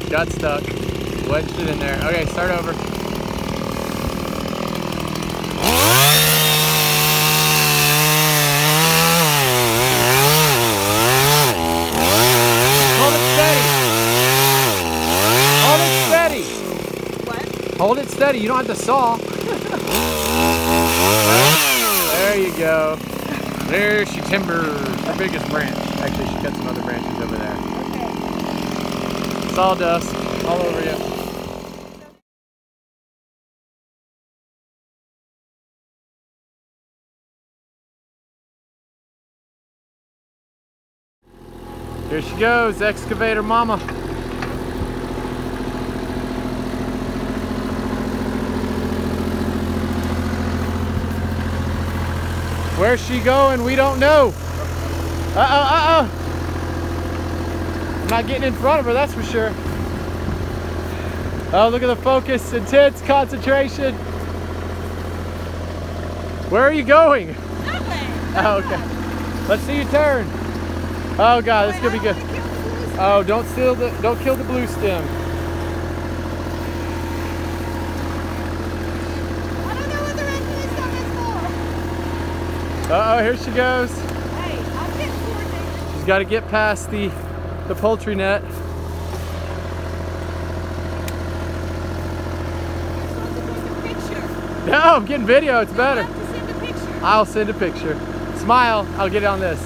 Got stuck. Wedged it in there. Okay, start over. Hold it steady. Hold it steady. What? Hold it steady. You don't have to saw. There you go. There she timbers her biggest branch. Actually, she cut some other branches over there. Okay. Sawdust all over you. Here she goes, excavator mama. Where's she going? We don't know. Uh-oh. I'm not getting in front of her, that's for sure. Oh, look at the focus, intense concentration. Where are you going? Nowhere. Oh, okay. Let's see you turn. Oh God, this is gonna be good. Oh, don't kill the blue stem. I don't know what the rest of this stuff is for. Uh-oh, here she goes. Hey, I'm getting coordinated. She's got to get past the poultry net. No, I'm getting video, it's better. You have to send a picture. I'll send a picture. Smile, I'll get it on this.